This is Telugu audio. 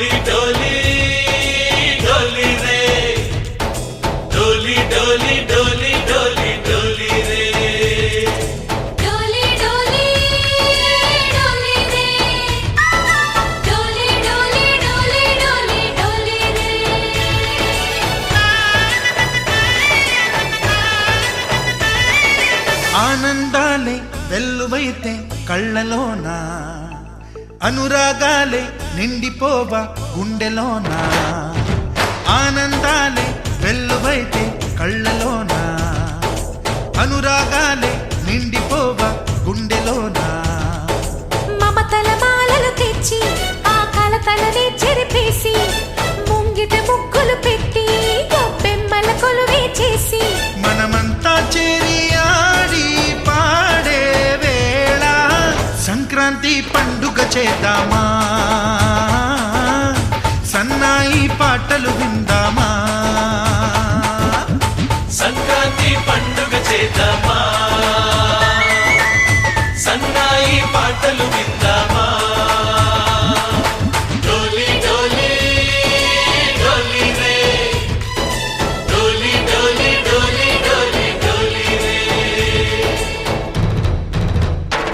डोली डोली डोली रे डोली डोली डोली डोली डोली रे डोली डोली डोली रे डोली डोली डोली डोली डोली रे ఆనందాలే వెల్లువైతే కళ్ళలోనా అనురాగాలే నిండిపోవా గుండెలోనా ఆనందాలే వెల్లువైతే కళ్ళలోనా అనురాగాలే నిండిపోవా గుండెలోనా మమతల మాలలు తెచ్చి ఆ కలతలని చెరిపేసి ముంగిట ముగ్గులు పెట్టి గొప్పెమ్మల కొలువే చేసి మనమంతా చేరి ఆడి పాడే వేళ సంక్రాంతి పండుగ చేద్దామా సన్నాయి పాటలు విందామా సంక్రాంతి పండుగ చేద్దామా